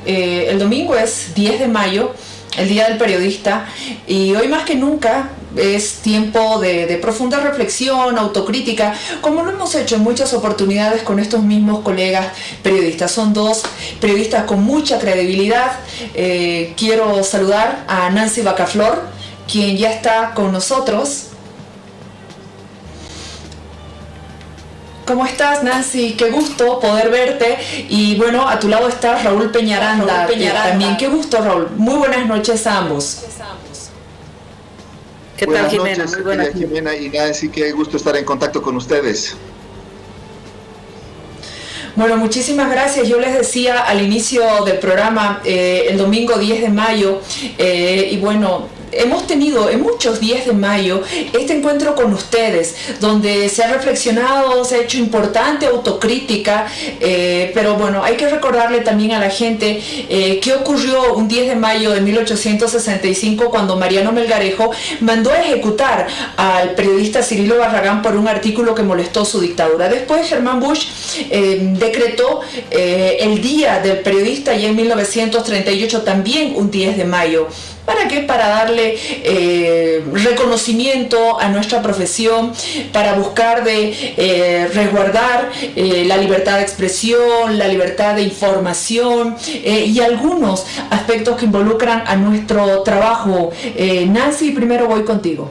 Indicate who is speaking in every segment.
Speaker 1: el domingo es 10 de mayo, el Día del Periodista, y hoy más que nunca es tiempo de profunda reflexión, autocrítica, como lo hemos hecho en muchas oportunidades con estos mismos colegas periodistas. Son dos periodistas con mucha credibilidad. Quiero saludar a Nancy Bacaflor, quien ya está con nosotros. ¿Cómo estás, Nancy? Qué gusto poder verte. Y bueno, a tu lado está Raúl Peñaranda, también. Qué gusto, Raúl. Muy buenas noches a ambos.
Speaker 2: ¿Qué tal, Jimena? Muy buenas noches,
Speaker 3: Jimena y Nancy, qué gusto estar en contacto con ustedes.
Speaker 1: Bueno, muchísimas gracias. Yo les decía al inicio del programa, el domingo 10 de mayo, y bueno, hemos tenido en muchos 10 de mayo este encuentro con ustedes, donde se ha reflexionado, se ha hecho importante autocrítica, pero bueno, hay que recordarle también a la gente qué ocurrió un 10 de mayo de 1865 cuando Mariano Melgarejo mandó a ejecutar al periodista Cirilo Barragán por un artículo que molestó su dictadura. Después Germán Bush decretó el Día del Periodista y en 1938 también un 10 de mayo. ¿Para qué? Para darle reconocimiento a nuestra profesión, para buscar de resguardar la libertad de expresión, la libertad de información y algunos aspectos que involucran a nuestro trabajo. Nancy, primero voy contigo.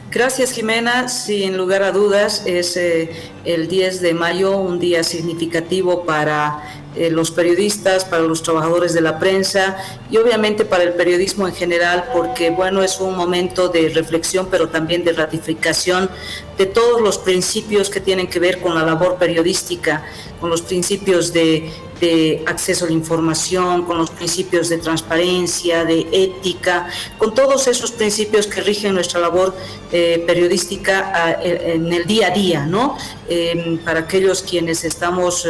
Speaker 2: Gracias, Jimena. Sin lugar a dudas, es el 10 de mayo un día significativo para los periodistas, para los trabajadores de la prensa y obviamente para el periodismo en general, porque bueno, es un momento de reflexión, pero también de ratificación de todos los principios que tienen que ver con la labor periodística, con los principios de acceso a la información, con los principios de transparencia, de ética, con todos esos principios que rigen nuestra labor periodística en el día a día, ¿no? Para aquellos quienes estamos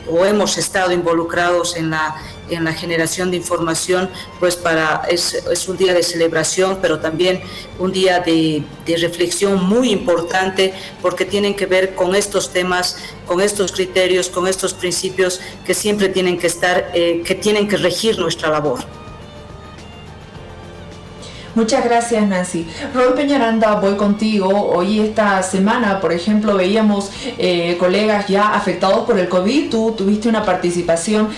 Speaker 2: o hemos estado involucrados en la generación de información, pues es un día de celebración, pero también un día de reflexión muy importante, porque tienen que ver con estos temas, con estos criterios, con estos principios que siempre tienen que estar, que tienen que regir nuestra labor.
Speaker 1: Muchas gracias, Nancy. Raúl Peñaranda, voy contigo. Hoy esta semana, por ejemplo, veíamos colegas ya afectados por el COVID. Tú tuviste una participación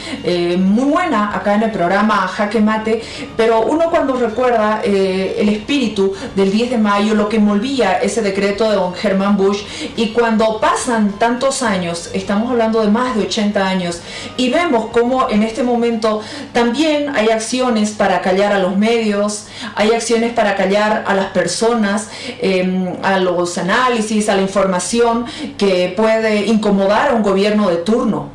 Speaker 1: muy buena acá en el programa Jaque Mate, pero uno cuando recuerda el espíritu del 10 de mayo, lo que envolvía ese decreto de don Germán Bush, y cuando pasan tantos años, estamos hablando de más de 80 años, y vemos cómo en este momento también hay acciones para callar a los medios, hay acciones para callar a las personas, a los análisis, a la información que puede incomodar a un gobierno de turno.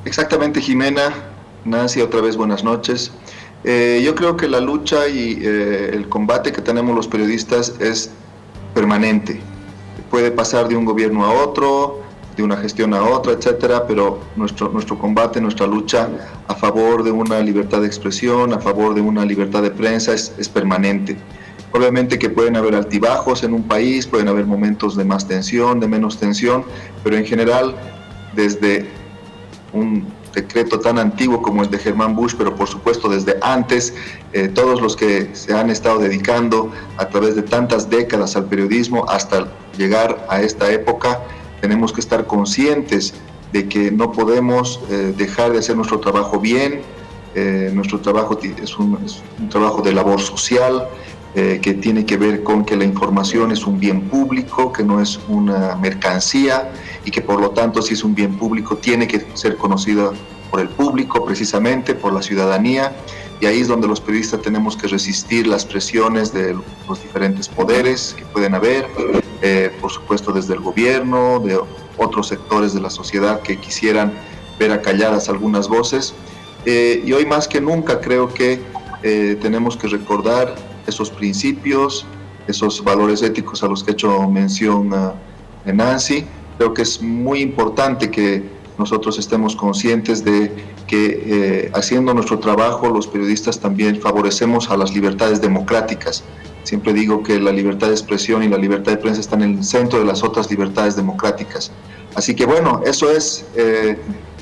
Speaker 3: Exactamente, Jimena. Nancy, otra vez buenas noches. Yo creo que la lucha y el combate que tenemos los periodistas es permanente. Puede pasar de un gobierno a otro, de una gestión a otra, etcétera, pero nuestro combate, nuestra lucha a favor de una libertad de expresión, a favor de una libertad de prensa es permanente. Obviamente que pueden haber altibajos en un país, pueden haber momentos de más tensión, de menos tensión, pero en general, desde un decreto tan antiguo como el de Germán Bush, pero por supuesto desde antes, todos los que se han estado dedicando a través de tantas décadas al periodismo hasta llegar a esta época, tenemos que estar conscientes de que no podemos dejar de hacer nuestro trabajo bien. Nuestro trabajo es un trabajo de labor social que tiene que ver con que la información es un bien público, que no es una mercancía y que por lo tanto, si es un bien público, tiene que ser conocida por el público, precisamente por la ciudadanía. Y ahí es donde los periodistas tenemos que resistir las presiones de los diferentes poderes que pueden haber, por supuesto desde el gobierno, de otros sectores de la sociedad que quisieran ver acalladas algunas voces. Y hoy más que nunca creo que tenemos que recordar esos principios, esos valores éticos a los que ha hecho mención Nancy. Creo que es muy importante que nosotros estemos conscientes de que haciendo nuestro trabajo los periodistas también favorecemos a las libertades democráticas. Siempre digo que la libertad de expresión y la libertad de prensa están en el centro de las otras libertades democráticas. Así que bueno, eso es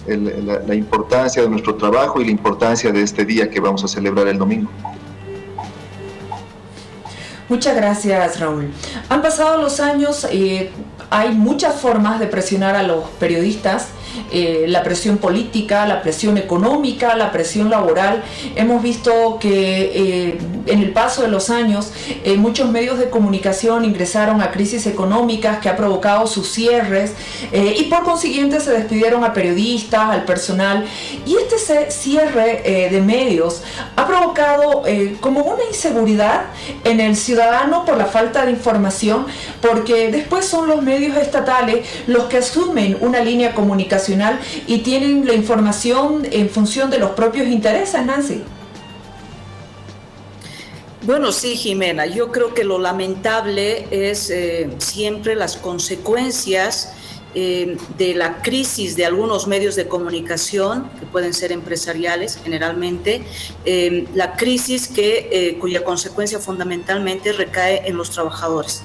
Speaker 3: la importancia de nuestro trabajo y la importancia de este día que vamos a celebrar el domingo.
Speaker 1: Muchas gracias, Raúl. Han pasado los años, hay muchas formas de presionar a los periodistas, la presión política, la presión económica, la presión laboral. Hemos visto que en el paso de los años muchos medios de comunicación ingresaron a crisis económicas que ha provocado sus cierres y por consiguiente se despidieron a periodistas, al personal, y este cierre de medios ha provocado como una inseguridad en el ciudadano por la falta de información, porque después son los medios estatales los que asumen una línea comunicacional y tienen la información en función de los propios intereses, Nancy.
Speaker 2: Bueno, sí, Jimena, yo creo que lo lamentable es siempre las consecuencias de la crisis de algunos medios de comunicación, que pueden ser empresariales generalmente, la crisis cuya consecuencia fundamentalmente recae en los trabajadores.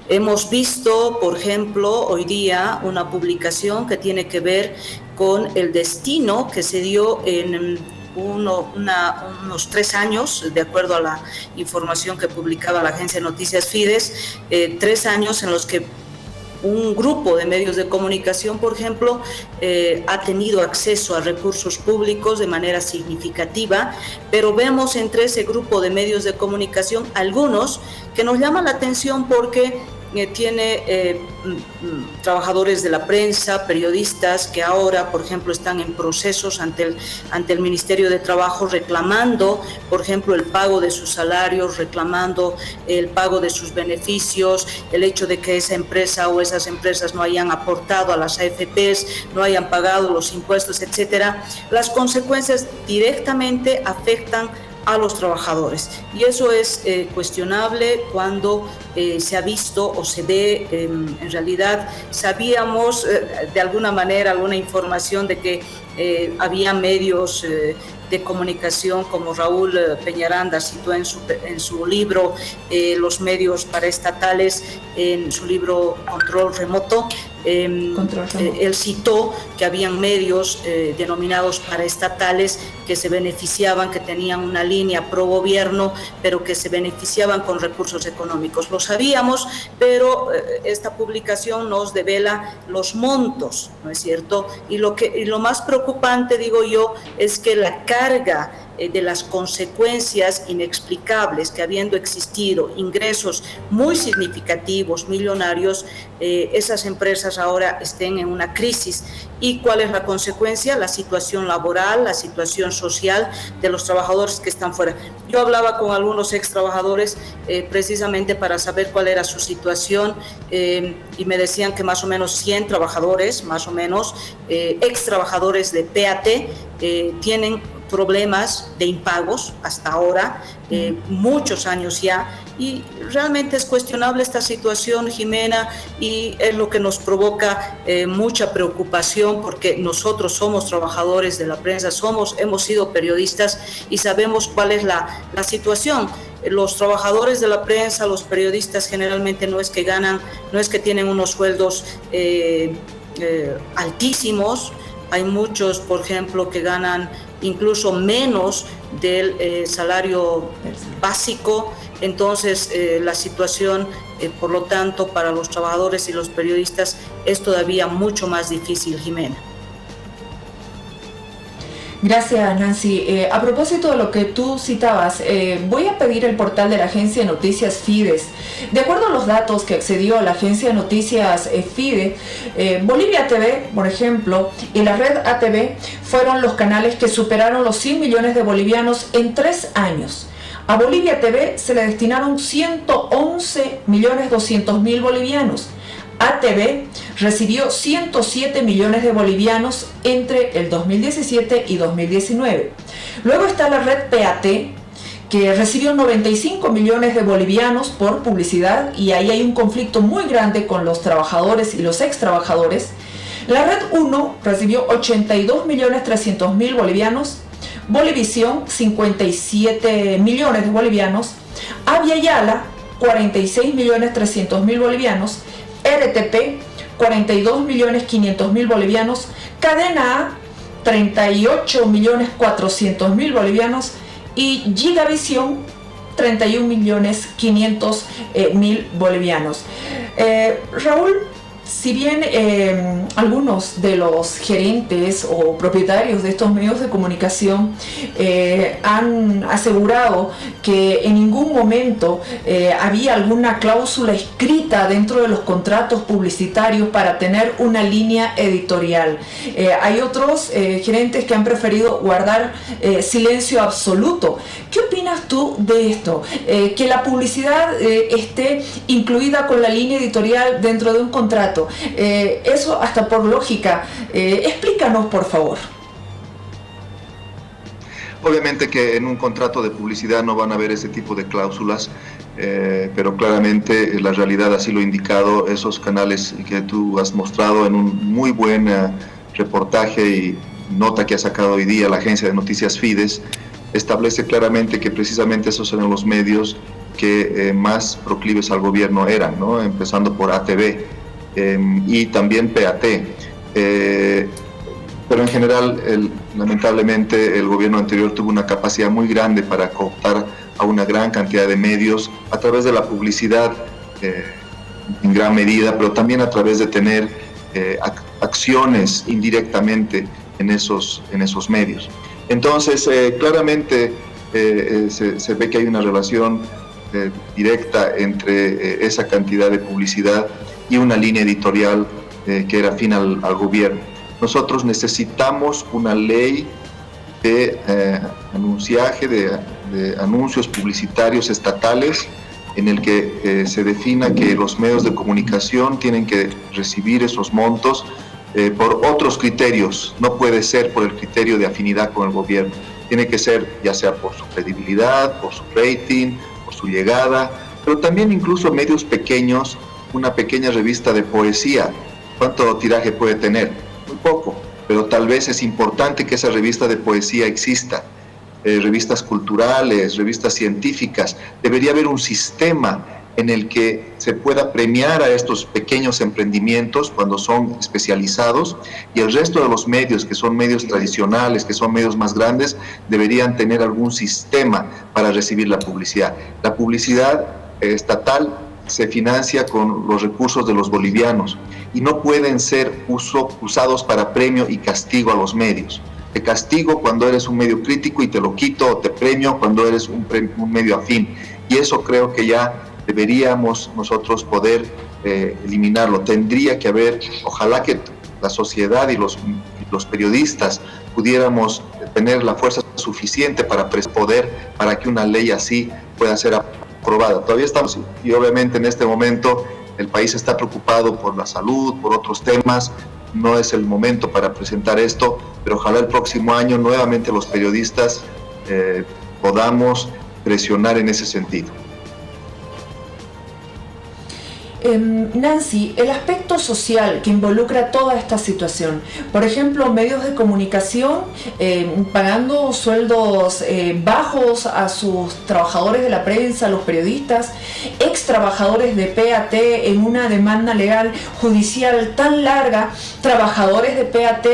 Speaker 2: Hemos visto, por ejemplo, hoy día una publicación que tiene que ver con el destino que se dio en unos 3 años, de acuerdo a la información que publicaba la agencia de noticias Fides, 3 años en los que un grupo de medios de comunicación, por ejemplo, ha tenido acceso a recursos públicos de manera significativa, pero vemos entre ese grupo de medios de comunicación algunos que nos llaman la atención porque tiene trabajadores de la prensa, periodistas que ahora, por ejemplo, están en procesos ante el Ministerio de Trabajo reclamando, por ejemplo, el pago de sus salarios, reclamando el pago de sus beneficios, el hecho de que esa empresa o esas empresas no hayan aportado a las AFPs, no hayan pagado los impuestos, etcétera. Las consecuencias directamente afectan a los trabajadores, y eso es cuestionable cuando se ha visto o se ve, en realidad sabíamos de alguna manera alguna información de que había medios de comunicación como Raúl Peñaranda citó en su libro Los medios paraestatales, en su libro Control Remoto. Él citó que habían medios denominados paraestatales que se beneficiaban, que tenían una línea pro gobierno, pero que se beneficiaban con recursos económicos. Lo sabíamos, pero esta publicación nos devela los montos, ¿no es cierto? Y lo más preocupante, digo yo, es que la carga de las consecuencias inexplicables que habiendo existido ingresos muy significativos, millonarios, esas empresas ahora estén en una crisis. ¿Y cuál es la consecuencia? La situación laboral, la situación social de los trabajadores que están fuera. Yo hablaba con algunos ex trabajadores precisamente para saber cuál era su situación y me decían que más o menos 100 trabajadores, más o menos, ex trabajadores de PAT tienen problemas de impagos hasta ahora, muchos años ya, y realmente es cuestionable esta situación, Jimena, y es lo que nos provoca mucha preocupación, porque nosotros somos trabajadores de la prensa, hemos sido periodistas y sabemos cuál es la situación. Los trabajadores de la prensa, los periodistas generalmente no es que tienen unos sueldos altísimos. Hay muchos, por ejemplo, que ganan incluso menos del salario básico. Entonces, la situación, por lo tanto, para los trabajadores y los periodistas es todavía mucho más difícil, Jimena.
Speaker 1: Gracias, Nancy. A propósito de lo que tú citabas, voy a pedir el portal de la agencia de noticias Fides. De acuerdo a los datos que accedió la agencia de noticias Fide, Bolivia TV, por ejemplo, y la red ATV fueron los canales que superaron los 100 millones de bolivianos en 3 años. A Bolivia TV se le destinaron 111.200.000 bolivianos. ATV recibió 107 millones de bolivianos entre el 2017 y 2019. Luego está la red PAT, que recibió 95 millones de bolivianos por publicidad, y ahí hay un conflicto muy grande con los trabajadores y los ex trabajadores. La red 1 recibió 82.300.000 bolivianos, Bolivisión 57 millones de bolivianos, Avia Yala 46.300.000 bolivianos, RTP 42.500.000 bolivianos, Cadena A, 38.400.000 bolivianos y Gigavisión, 31.500.000 bolivianos. Raúl, si bien algunos de los gerentes o propietarios de estos medios de comunicación han asegurado que en ningún momento había alguna cláusula escrita dentro de los contratos publicitarios para tener una línea editorial, hay otros gerentes que han preferido guardar silencio absoluto. ¿Qué opinas tú de esto? Que la publicidad esté incluida con la línea editorial dentro de un contrato. Eso hasta por lógica. Explícanos, por favor.
Speaker 3: Obviamente que en un contrato de publicidad no van a haber ese tipo de cláusulas, pero claramente la realidad así lo ha indicado. Esos canales que tú has mostrado en un muy buen reportaje y nota que ha sacado hoy día la agencia de noticias Fides, establece claramente que precisamente esos eran los medios que más proclives al gobierno eran, ¿no? Empezando por ATV. Y también PAT, pero en general lamentablemente el gobierno anterior tuvo una capacidad muy grande para cooptar a una gran cantidad de medios a través de la publicidad en gran medida, pero también a través de tener acciones indirectamente en esos medios. Entonces claramente se ve que hay una relación directa entre esa cantidad de publicidad y una línea editorial que era afín al gobierno. Nosotros necesitamos una ley de anunciaje, de anuncios publicitarios estatales, en el que se defina que los medios de comunicación tienen que recibir esos montos por otros criterios. No puede ser por el criterio de afinidad con el gobierno. Tiene que ser ya sea por su credibilidad, por su rating, por su llegada, pero también incluso medios pequeños. Una pequeña revista de poesía, ¿cuánto tiraje puede tener? Muy poco, pero tal vez es importante que esa revista de poesía exista. Revistas culturales, revistas científicas, debería haber un sistema en el que se pueda premiar a estos pequeños emprendimientos cuando son especializados, y el resto de los medios, que son medios tradicionales, que son medios más grandes, deberían tener algún sistema para recibir la publicidad. La publicidad estatal se financia con los recursos de los bolivianos y no pueden ser usados para premio y castigo a los medios. Te castigo cuando eres un medio crítico y te lo quito, o te premio cuando eres un medio afín. Y eso creo que ya deberíamos nosotros poder eliminarlo. Tendría que haber, ojalá que la sociedad y los periodistas pudiéramos tener la fuerza suficiente para que una ley así pueda ser aprobada. Todavía estamos, y obviamente en este momento el país está preocupado por la salud, por otros temas. No es el momento para presentar esto, pero ojalá el próximo año nuevamente los periodistas podamos presionar en ese sentido.
Speaker 1: Nancy, el aspecto social que involucra toda esta situación, por ejemplo, medios de comunicación pagando sueldos bajos a sus trabajadores de la prensa, los periodistas, ex trabajadores de PAT en una demanda legal judicial tan larga, trabajadores de PAT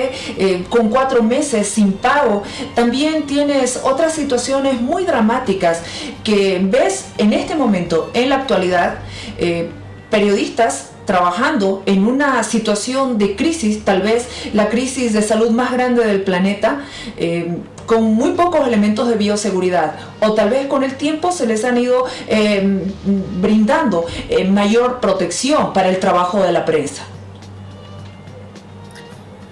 Speaker 1: con 4 meses sin pago. También tienes otras situaciones muy dramáticas que ves en este momento, en la actualidad, periodistas trabajando en una situación de crisis, tal vez la crisis de salud más grande del planeta, con muy pocos elementos de bioseguridad, o tal vez con el tiempo se les han ido brindando mayor protección para el trabajo de la prensa.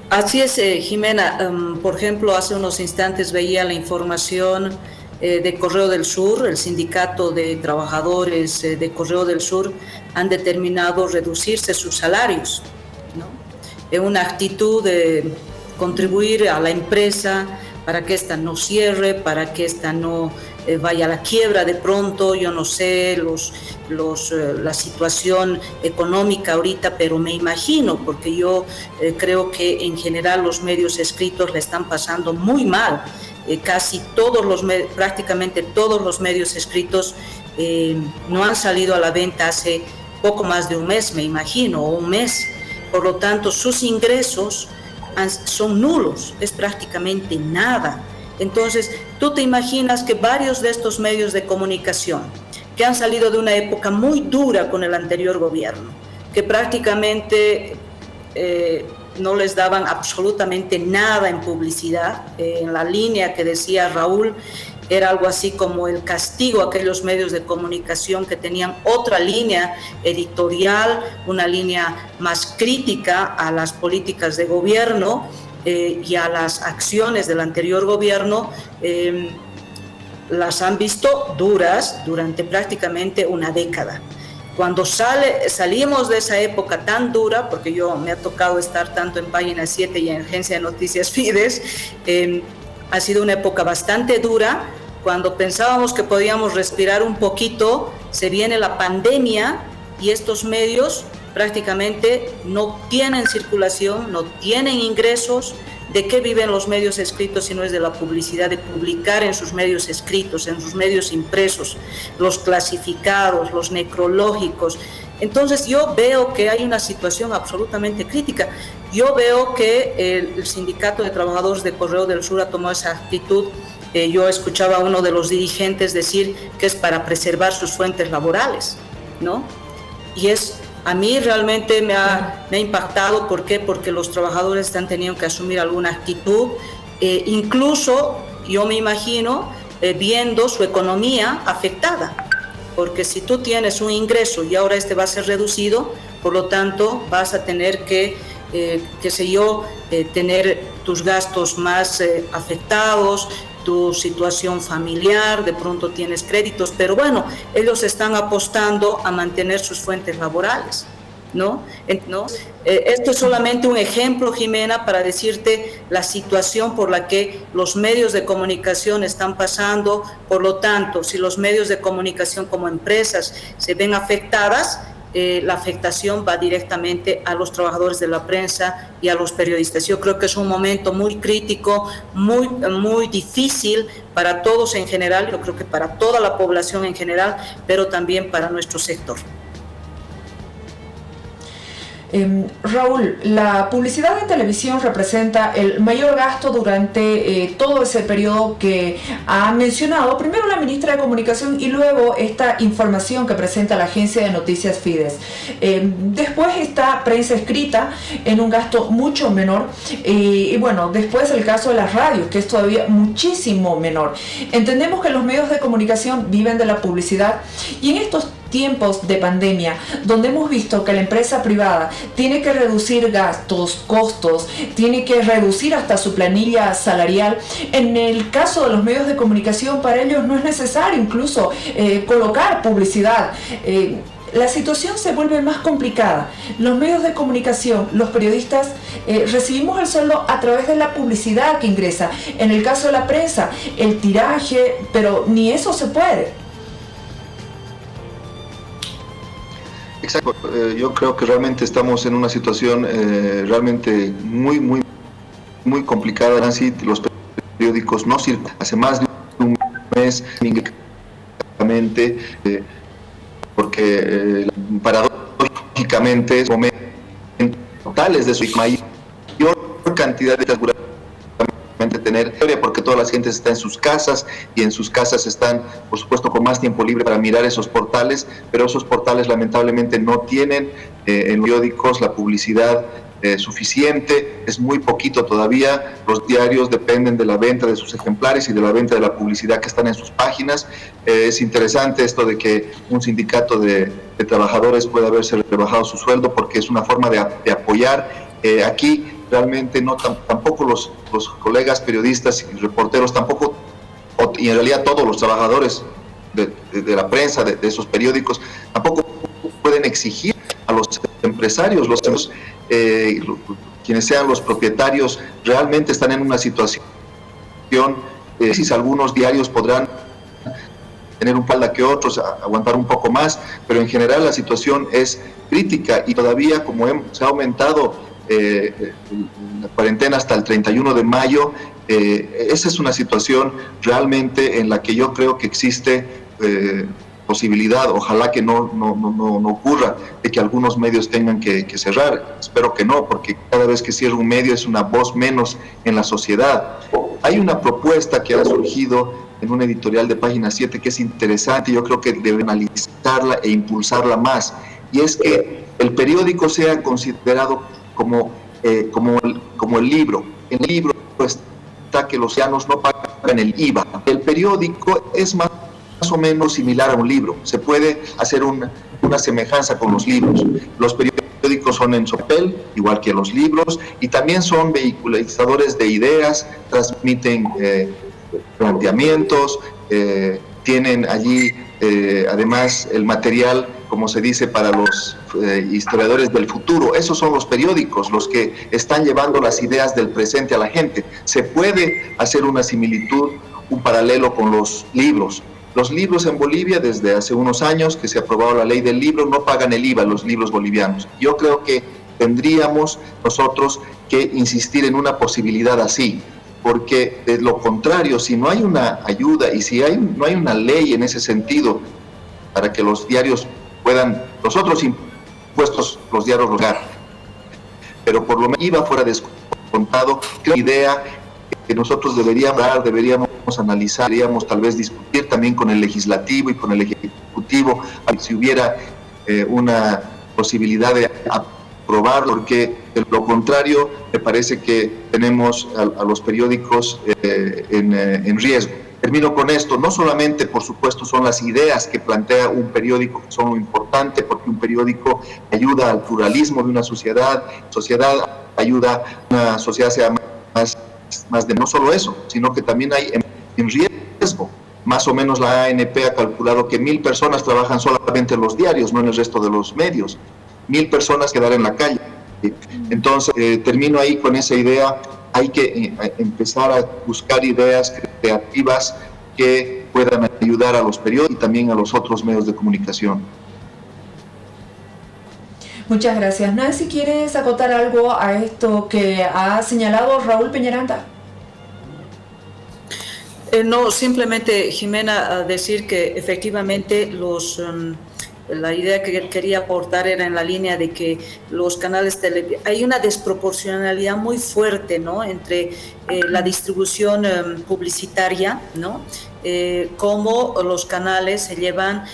Speaker 2: Así es, Jimena. Por ejemplo, hace unos instantes veía la información de Correo del Sur. El sindicato de trabajadores de Correo del Sur han determinado reducirse sus salarios, ¿no? En una actitud de contribuir a la empresa para que ésta no cierre, para que ésta no vaya a la quiebra de pronto. Yo no sé la situación económica ahorita, pero me imagino, porque yo creo que en general los medios escritos le están pasando muy mal. Prácticamente todos los medios escritos no han salido a la venta hace poco más de un mes, me imagino, o un mes. por lo tanto sus ingresos son nulos, es prácticamente nada. Entonces, tú te imaginas que varios de estos medios de comunicación que han salido de una época muy dura con el anterior gobierno, que prácticamente no les daban absolutamente nada en publicidad, en la línea que decía Raúl, era algo así como el castigo a aquellos medios de comunicación que tenían otra línea editorial, una línea más crítica a las políticas de gobierno y a las acciones del anterior gobierno. Las han visto duras durante prácticamente una década. Cuando salimos de esa época tan dura, porque me ha tocado estar tanto en Página 7 y en Agencia de Noticias Fides, ha sido una época bastante dura. Cuando pensábamos que podíamos respirar un poquito, se viene la pandemia y estos medios prácticamente no tienen circulación, no tienen ingresos. ¿De qué viven los medios escritos si no es de la publicidad, de publicar en sus medios escritos, en sus medios impresos, los clasificados, los necrológicos? Entonces yo veo que hay una situación absolutamente crítica. Yo veo que el Sindicato de Trabajadores de Correo del Sur ha tomado esa actitud. Yo escuchaba a uno de los dirigentes decir que es para preservar sus fuentes laborales, ¿no? Y a mí realmente me ha impactado. ¿Por qué? Porque los trabajadores han tenido que asumir alguna actitud, incluso yo me imagino viendo su economía afectada, porque si tú tienes un ingreso y ahora este va a ser reducido, por lo tanto vas a tener que, tener tus gastos más afectados, tu situación familiar, de pronto tienes créditos, pero bueno, ellos están apostando a mantener sus fuentes laborales, ¿no? Esto es solamente un ejemplo, Jimena, para decirte la situación por la que los medios de comunicación están pasando. Por lo tanto, si los medios de comunicación como empresas se ven afectadas, la afectación va directamente a los trabajadores de la prensa y a los periodistas. Yo creo que es un momento muy crítico, muy difícil para todos en general, yo creo que para toda la población en general, pero también para nuestro sector.
Speaker 1: Raúl, la publicidad en televisión representa el mayor gasto durante todo ese periodo que ha mencionado primero la ministra de Comunicación y luego esta información que presenta la Agencia de Noticias Fides. Después está prensa escrita en un gasto mucho menor y bueno, después el caso de las radios, que es todavía muchísimo menor. Entendemos que los medios de comunicación viven de la publicidad y en estos tiempos de pandemia, donde hemos visto que la empresa privada tiene que reducir gastos, costos, tiene que reducir hasta su planilla salarial. En el caso de los medios de comunicación, para ellos no es necesario incluso colocar publicidad. La situación se vuelve más complicada. Los medios de comunicación, los periodistas, recibimos el sueldo a través de la publicidad que ingresa. En el caso de la prensa, el tiraje, pero ni eso se puede.
Speaker 3: Exacto, yo creo que realmente estamos en una situación realmente muy complicada. Así, los periódicos no circulan hace más de un mes, porque paradójicamente es momentos totales de su mayor cantidad de tener, porque toda la gente está en sus casas y en sus casas están, por supuesto, con más tiempo libre para mirar esos portales, pero esos portales lamentablemente no tienen en periódicos la publicidad suficiente, es muy poquito todavía. Los diarios dependen de la venta de sus ejemplares y de la venta de la publicidad que están en sus páginas. Es interesante esto de que un sindicato de trabajadores pueda haberse rebajado su sueldo, porque es una forma de apoyar. Aquí realmente tampoco los colegas periodistas y reporteros tampoco, y en realidad todos los trabajadores de la prensa, de esos periódicos, tampoco pueden exigir a los empresarios, quienes sean los propietarios, realmente están en una situación, algunos diarios podrán tener un palda que otros, aguantar un poco más, pero en general la situación es crítica y todavía como se ha aumentado la cuarentena hasta el 31 de mayo, esa es una situación realmente en la que yo creo que existe posibilidad, ojalá que no ocurra, de que algunos medios tengan que cerrar. Espero que no, porque cada vez que cierra un medio es una voz menos en la sociedad. Hay una propuesta que ha surgido en un editorial de Página 7 que es interesante, yo creo que deben analizarla e impulsarla más, y es que el periódico sea considerado como el libro. En el libro está que los ciudadanos no pagan el IVA. El periódico es más o menos similar a un libro. Se puede hacer una semejanza con los libros. Los periódicos son en papel, igual que los libros, y también son vehiculizadores de ideas, transmiten planteamientos, tienen allí además el material, como se dice, para los historiadores del futuro. Esos son los periódicos, los que están llevando las ideas del presente a la gente. Se puede hacer una similitud, un paralelo con los libros. Los libros en Bolivia, desde hace unos años que se ha aprobado la ley del libro, no pagan el IVA los libros bolivianos. Yo creo que tendríamos nosotros que insistir en una posibilidad así, porque de lo contrario, si no hay una ayuda y si no hay una ley en ese sentido para que los diarios puedan, los otros impuestos, los diarios pagar, pero por lo menos IVA fuera descontado, creo que la idea que nosotros deberíamos analizar, deberíamos tal vez discutir también con el legislativo y con el ejecutivo, si hubiera una posibilidad de aprobarlo, porque de lo contrario me parece que tenemos a los periódicos en riesgo. Termino con esto, no solamente por supuesto son las ideas que plantea un periódico que son lo importante, porque un periódico ayuda al pluralismo de una sociedad ayuda a una sociedad sea más de no solo eso, sino que también hay en riesgo. Más o menos la ANP ha calculado que 1.000 personas trabajan solamente en los diarios, no en el resto de los medios. 1.000 personas quedarán en la calle. Entonces, termino ahí con esa idea. Hay que empezar a buscar ideas creativas que puedan ayudar a los periódicos y también a los otros medios de comunicación.
Speaker 1: Muchas gracias. Nancy, ¿quieres acotar algo a esto que ha señalado Raúl Peñaranda?
Speaker 2: No, simplemente, Jimena, decir que efectivamente la idea que quería aportar era en la línea de que los canales hay una desproporcionalidad muy fuerte, ¿no?, entre la distribución publicitaria, ¿no?, cómo los canales se llevan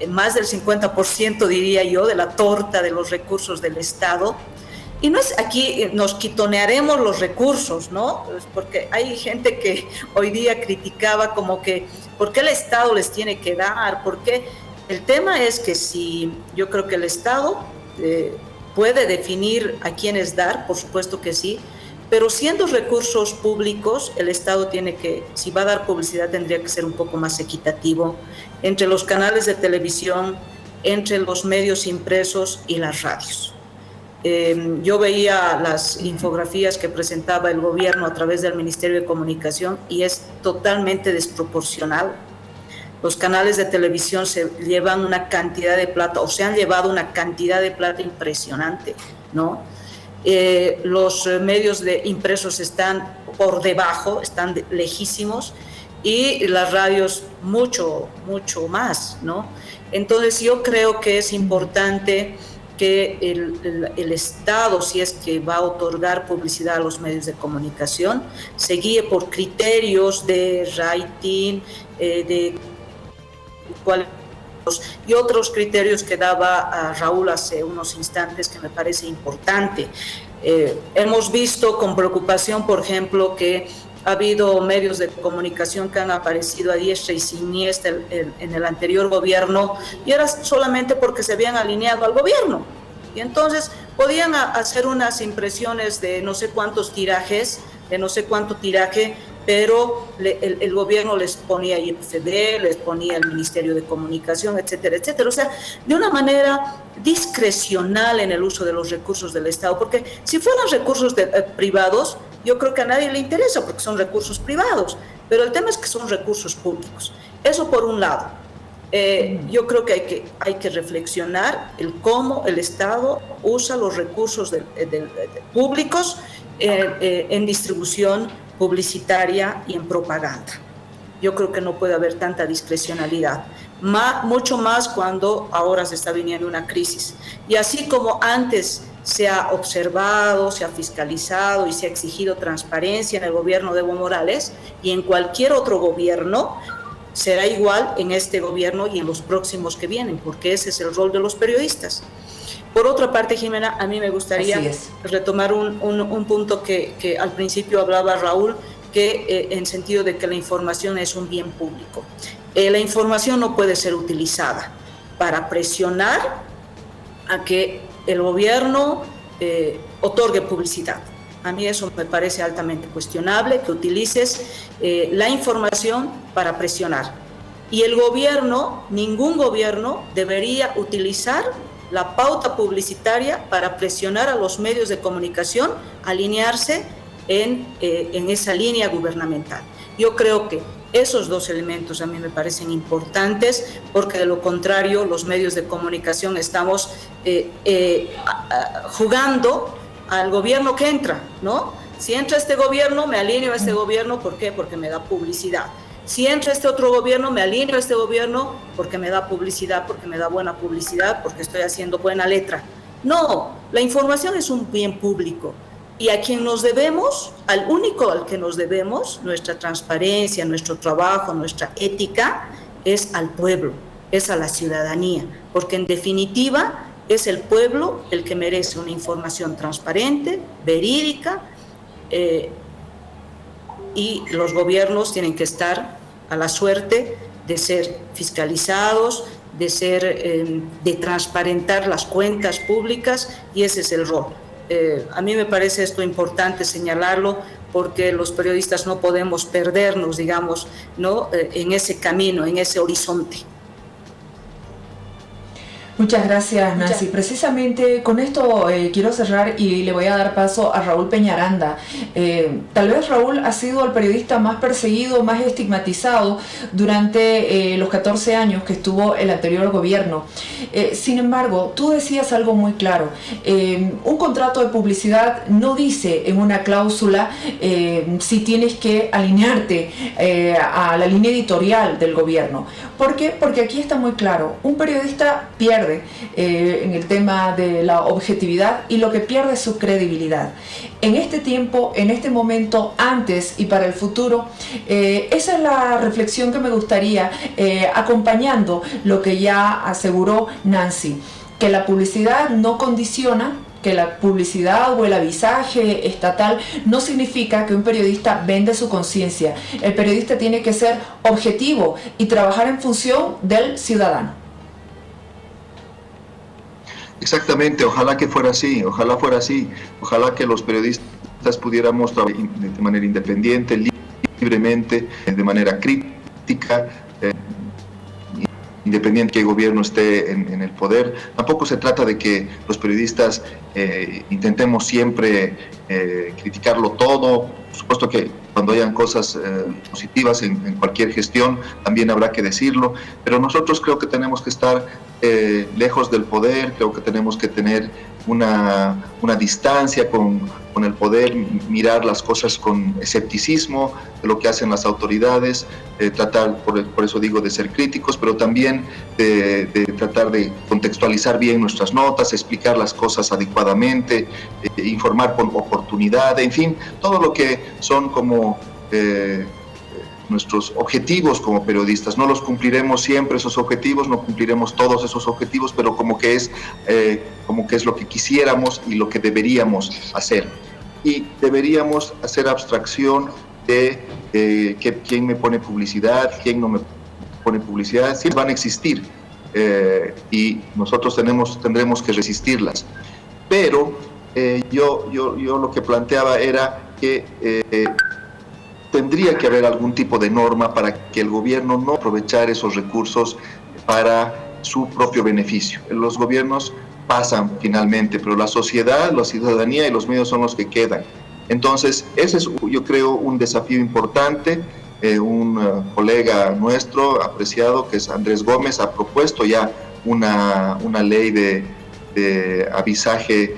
Speaker 2: más del 50%, diría yo, de la torta de los recursos del Estado. Y no es aquí nos quitonearemos los recursos, ¿no? Porque hay gente que hoy día criticaba como que ¿por qué el Estado les tiene que dar? ¿Por qué? El tema es que si yo creo que el Estado puede definir a quiénes dar, por supuesto que sí, pero siendo recursos públicos, el Estado tiene que, si va a dar publicidad, tendría que ser un poco más equitativo entre los canales de televisión, entre los medios impresos y las radios. Yo veía las infografías que presentaba el gobierno a través del Ministerio de Comunicación y es totalmente desproporcional. Los canales de televisión se llevan una cantidad de plata, o se han llevado una cantidad de plata impresionante, ¿no? Los medios impresos están por debajo, están lejísimos, y las radios mucho más, ¿no? Entonces yo creo que es importante que el Estado, si es que va a otorgar publicidad a los medios de comunicación, se guíe por criterios de rating, y otros criterios que daba a Raúl hace unos instantes, que me parece importante. Hemos visto con preocupación, por ejemplo, que ha habido medios de comunicación que han aparecido a diestra y siniestra en el anterior gobierno, y era solamente porque se habían alineado al gobierno. Y entonces podían hacer unas impresiones de no sé cuántos tirajes, de no sé cuánto tiraje, pero el gobierno les ponía IPCD, les ponía el Ministerio de Comunicación, etcétera, etcétera. O sea, de una manera discrecional en el uso de los recursos del Estado, porque si fueran recursos privados, yo creo que a nadie le interesa porque son recursos privados, pero el tema es que son recursos públicos. Eso por un lado. Yo creo que hay que reflexionar el cómo el Estado usa los recursos públicos en distribución publicitaria y en propaganda. yo creo que no puede haber tanta discrecionalidad. Mucho más cuando ahora se está viniendo una crisis. Y así como antes se ha observado, se ha fiscalizado y se ha exigido transparencia en el gobierno de Evo Morales y en cualquier otro gobierno, será igual en este gobierno y en los próximos que vienen, porque ese es el rol de los periodistas. Por otra parte, Jimena, a mí me gustaría retomar un punto que al principio hablaba Raúl, que en sentido de que la información es un bien público. La información no puede ser utilizada para presionar a que el gobierno otorgue publicidad. A mí eso me parece altamente cuestionable, que utilices la información para presionar. Y el gobierno, ningún gobierno debería utilizar la pauta publicitaria para presionar a los medios de comunicación a alinearse en esa línea gubernamental. Yo creo que esos dos elementos a mí me parecen importantes, porque de lo contrario los medios de comunicación estamos jugando al gobierno que entra, ¿no? Si entra este gobierno, me alineo a este gobierno, ¿por qué? Porque me da publicidad. Si entra este otro gobierno, me alineo a este gobierno porque me da publicidad, porque me da buena publicidad, porque estoy haciendo buena letra. No, la información es un bien público. Y a quien nos debemos, al único al que nos debemos, nuestra transparencia, nuestro trabajo, nuestra ética, es al pueblo, es a la ciudadanía, porque en definitiva es el pueblo el que merece una información transparente, verídica, y los gobiernos tienen que estar a la suerte de ser fiscalizados, de transparentar las cuentas públicas, y ese es el rol. A mí me parece esto importante señalarlo, porque los periodistas no podemos perdernos, digamos, ¿no? En ese camino, en ese horizonte.
Speaker 1: Muchas gracias, Nancy. Precisamente con esto quiero cerrar y le voy a dar paso a Raúl Peñaranda. Tal vez Raúl ha sido el periodista más perseguido, más estigmatizado durante los 14 años que estuvo el anterior gobierno. Sin embargo, tú decías algo muy claro. Un contrato de publicidad no dice en una cláusula si tienes que alinearte a la línea editorial del gobierno. ¿Por qué? Porque aquí está muy claro. Un periodista pierde en el tema de la objetividad, y lo que pierde es su credibilidad. En este tiempo, en este momento, antes y para el futuro, esa es la reflexión que me gustaría, acompañando lo que ya aseguró Nancy, que la publicidad no condiciona, que la publicidad o el avisaje estatal no significa que un periodista vende su conciencia. El periodista tiene que ser objetivo y trabajar en función del ciudadano.
Speaker 3: Exactamente, ojalá que fuera así, ojalá fuera así, ojalá que los periodistas pudiéramos trabajar de manera independiente, libremente, de manera crítica, independiente que el gobierno esté en el poder. Tampoco se trata de que los periodistas intentemos siempre criticarlo todo. Por supuesto que cuando hayan cosas positivas en cualquier gestión también habrá que decirlo, pero nosotros creo que tenemos que estar lejos del poder, creo que tenemos que tener una distancia con el poder, mirar las cosas con escepticismo de lo que hacen las autoridades, tratar, por eso digo, de ser críticos, pero también de tratar de contextualizar bien nuestras notas, explicar las cosas adecuadamente, informar con oportunidad, en fin, todo lo que son como nuestros objetivos como periodistas. No los cumpliremos siempre esos objetivos, no cumpliremos todos esos objetivos, pero como que es lo que quisiéramos y lo que deberíamos hacer. Y deberíamos hacer abstracción de quién me pone publicidad, quién no me pone publicidad. Siempre van a existir y nosotros tendremos que resistirlas. Pero yo lo que planteaba era que tendría que haber algún tipo de norma para que el gobierno no aprovechara esos recursos para su propio beneficio. Los gobiernos pasan finalmente, pero la sociedad, la ciudadanía y los medios son los que quedan. Entonces, ese es, yo creo, un desafío importante. Un colega nuestro apreciado, que es Andrés Gómez, ha propuesto ya una ley de avisaje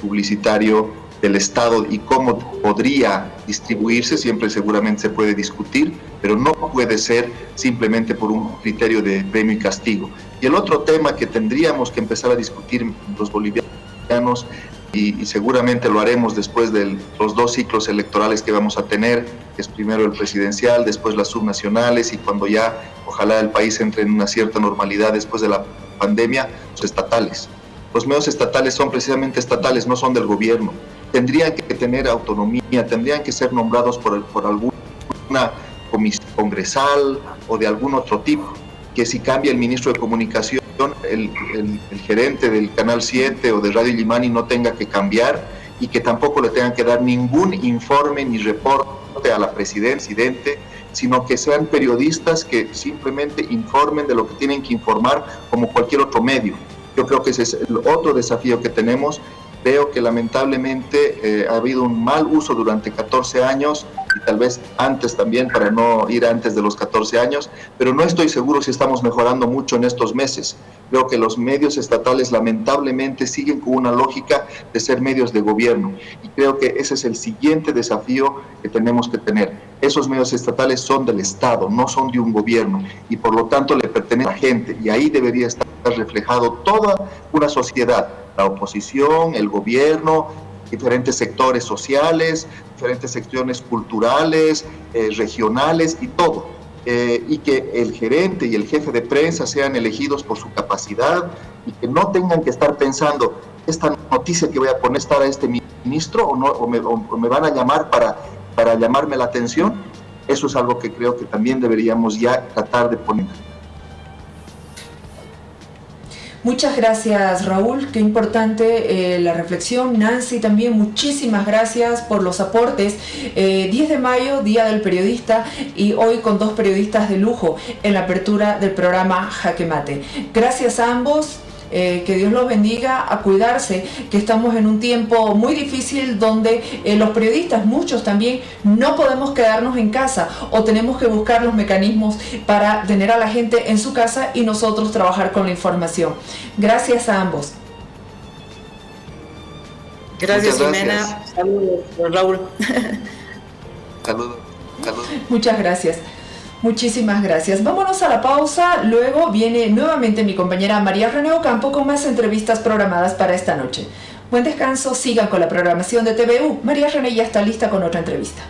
Speaker 3: publicitario del Estado y cómo podría distribuirse, siempre seguramente se puede discutir, pero no puede ser simplemente por un criterio de premio y castigo. Y el otro tema que tendríamos que empezar a discutir los bolivianos, y seguramente lo haremos después de los 2 ciclos electorales que vamos a tener, que es primero el presidencial, después las subnacionales, y cuando ya ojalá el país entre en una cierta normalidad después de la pandemia, los estatales. Los medios estatales son precisamente estatales, no son del gobierno. Tendrían que tener autonomía, tendrían que ser nombrados por alguna comisión congresal o de algún otro tipo, que si cambia el ministro de Comunicación, el gerente del Canal 7 o de Radio Limani no tenga que cambiar, y que tampoco le tengan que dar ningún informe ni reporte a la presidente, sino que sean periodistas que simplemente informen de lo que tienen que informar como cualquier otro medio. Yo creo que ese es el otro desafío que tenemos. Veo que lamentablemente ha habido un mal uso durante 14 años, y tal vez antes también, para no ir antes de los 14 años, pero no estoy seguro si estamos mejorando mucho en estos meses. Veo que los medios estatales lamentablemente siguen con una lógica de ser medios de gobierno, y creo que ese es el siguiente desafío que tenemos que tener. Esos medios estatales son del Estado, no son de un gobierno, y por lo tanto le pertenecen a la gente, y ahí debería estar reflejado toda una sociedad, la oposición, el gobierno, diferentes sectores sociales, diferentes secciones culturales, regionales y todo. Y que el gerente y el jefe de prensa sean elegidos por su capacidad, y que no tengan que estar pensando, esta noticia que voy a poner estar a este ministro o, no, o me van a llamar para llamarme la atención. Eso es algo que creo que también deberíamos ya tratar de poner.
Speaker 1: Muchas gracias, Raúl, qué importante la reflexión. Nancy, también muchísimas gracias por los aportes. 10 de mayo, Día del Periodista, y hoy con 2 periodistas de lujo en la apertura del programa Jaque Mate. Gracias a ambos. Que Dios los bendiga, a cuidarse, que estamos en un tiempo muy difícil donde los periodistas, muchos también, no podemos quedarnos en casa, o tenemos que buscar los mecanismos para tener a la gente en su casa y nosotros trabajar con la información. Gracias a ambos.
Speaker 2: Gracias, Jimena. Saludos, Raúl.
Speaker 3: Saludos.
Speaker 1: Muchas gracias. Muchísimas gracias. Vámonos a la pausa. Luego viene nuevamente mi compañera María René Ocampo con más entrevistas programadas para esta noche. Buen descanso. Sigan con la programación de TVU. María René ya está lista con otra entrevista.